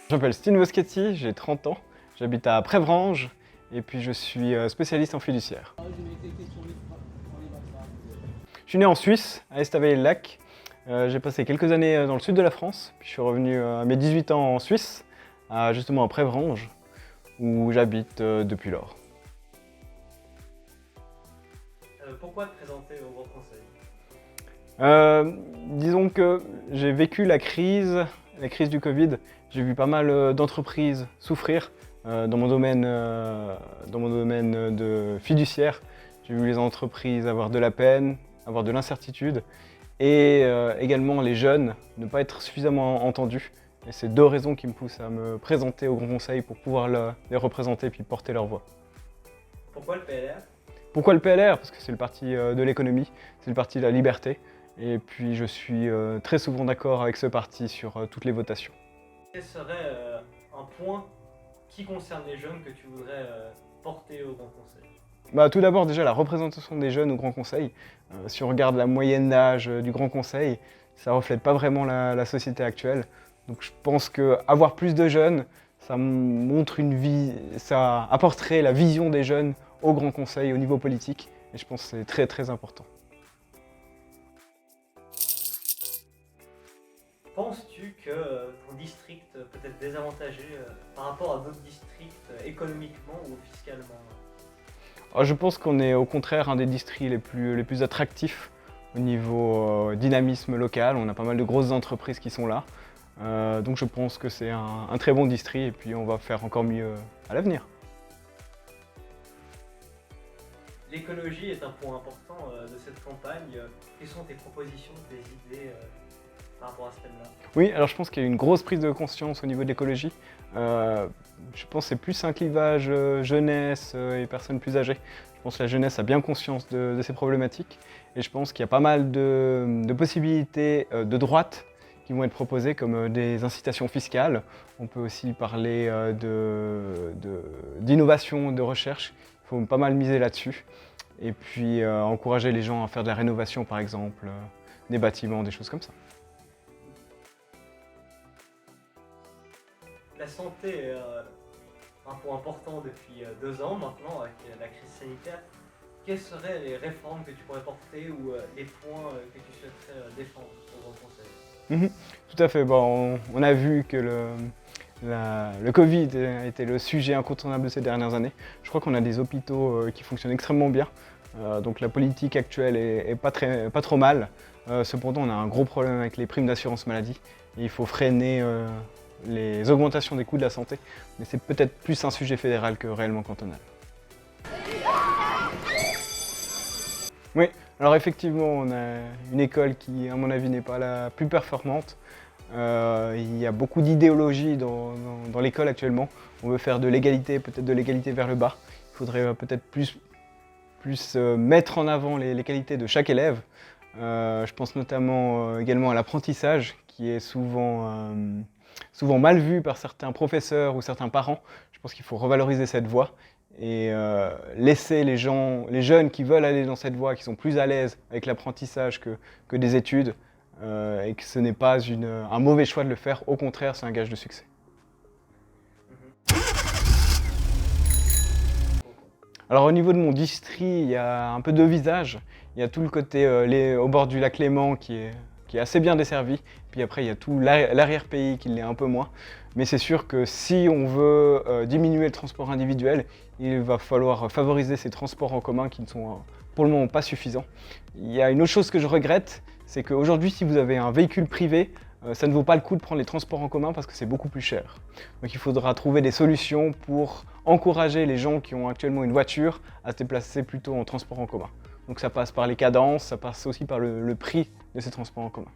Je m'appelle Stine Moschetti, j'ai 30 ans, j'habite à Prévranges et puis je suis spécialiste en fiduciaire. Je suis né en Suisse, à Estavayer-le-Lac. J'ai passé quelques années dans le sud de la France, puis je suis revenu à mes 18 ans en Suisse, justement à Prévranges, où j'habite depuis lors. Pourquoi te présenter au Grand Conseil? Disons que j'ai vécu la crise du Covid. J'ai vu pas mal d'entreprises souffrir dans mon domaine de fiduciaire. J'ai vu les entreprises avoir de la peine, avoir de l'incertitude et également les jeunes ne pas être suffisamment entendus. Et c'est deux raisons qui me poussent à me présenter au Grand Conseil pour pouvoir les représenter puis porter leur voix. Pourquoi le PLR? Pourquoi le PLR? Parce que c'est le parti de l'économie, c'est le parti de la liberté. Et puis je suis très souvent d'accord avec ce parti sur toutes les votations. Quel serait un point qui concerne les jeunes que tu voudrais porter au Grand Conseil? Tout d'abord déjà la représentation des jeunes au Grand Conseil. Si on regarde la moyenne d'âge du Grand Conseil, ça ne reflète pas vraiment la société actuelle. Donc je pense qu'avoir plus de jeunes, ça apporterait la vision des jeunes au Grand Conseil, au niveau politique. Et je pense que c'est très très important. Penses-tu que ton district peut être désavantagé par rapport à d'autres districts économiquement ou fiscalement? Je pense qu'on est au contraire un des districts les plus attractifs au niveau dynamisme local. On a pas mal de grosses entreprises qui sont là. Donc je pense que c'est un très bon district et puis on va faire encore mieux à l'avenir. L'écologie est un point important de cette campagne. Quelles sont tes propositions, tes idées par rapport à ce thème-là? Oui, alors je pense qu'il y a une grosse prise de conscience au niveau de l'écologie. Je pense que c'est plus un clivage jeunesse et personnes plus âgées. Je pense que la jeunesse a bien conscience de ces problématiques et je pense qu'il y a pas mal de possibilités de droite qui vont être proposées comme des incitations fiscales. On peut aussi parler d'innovation, de recherche. Il faut pas mal miser là-dessus et puis encourager les gens à faire de la rénovation par exemple, des bâtiments, des choses comme ça. La santé est un point important depuis 2 ans maintenant avec la crise sanitaire. Quelles seraient les réformes que tu pourrais porter ou les points que tu souhaiterais défendre au Grand Conseil? Tout à fait. On a vu que le Covid a été le sujet incontournable de ces dernières années. Je crois qu'on a des hôpitaux qui fonctionnent extrêmement bien. Donc la politique actuelle est pas trop mal. Cependant, on a un gros problème avec les primes d'assurance maladie. Et il faut freiner les augmentations des coûts de la santé, mais c'est peut-être plus un sujet fédéral que réellement cantonal. Oui, alors effectivement, on a une école qui, à mon avis, n'est pas la plus performante. Il y a beaucoup d'idéologie dans l'école actuellement. On veut faire de l'égalité, peut-être de l'égalité vers le bas. Il faudrait peut-être plus mettre en avant les qualités de chaque élève. Je pense notamment également à l'apprentissage, qui est souvent mal vu par certains professeurs ou certains parents. Je pense qu'il faut revaloriser cette voie et laisser les jeunes qui veulent aller dans cette voie, qui sont plus à l'aise avec l'apprentissage que des études, et que ce n'est pas un mauvais choix de le faire, au contraire, c'est un gage de succès. Alors au niveau de mon district, il y a un peu deux visages. Il y a tout le côté au bord du lac Léman qui est assez bien desservi. Puis après, il y a tout l'arrière-pays qui l'est un peu moins. Mais c'est sûr que si on veut diminuer le transport individuel, il va falloir favoriser ces transports en commun qui ne sont pour le moment pas suffisants. Il y a une autre chose que je regrette, c'est qu'aujourd'hui, si vous avez un véhicule privé, ça ne vaut pas le coup de prendre les transports en commun parce que c'est beaucoup plus cher. Donc il faudra trouver des solutions pour encourager les gens qui ont actuellement une voiture à se déplacer plutôt en transport en commun. Donc ça passe par les cadences, ça passe aussi par le prix de ces transports en commun.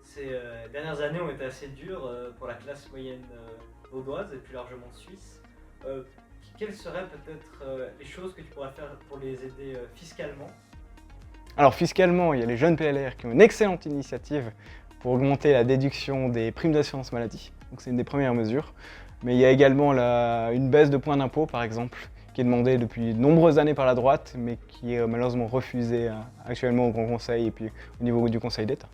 Ces dernières années ont été assez dures pour la classe moyenne vaudoise et plus largement suisse. Quelles seraient peut-être les choses que tu pourrais faire pour les aider fiscalement? Alors fiscalement, il y a les jeunes PLR qui ont une excellente initiative pour augmenter la déduction des primes d'assurance maladie. Donc c'est une des premières mesures. Mais il y a également une baisse de points d'impôt par exemple, qui est demandée depuis de nombreuses années par la droite, mais qui est malheureusement refusée actuellement au Grand Conseil et puis au niveau du Conseil d'État.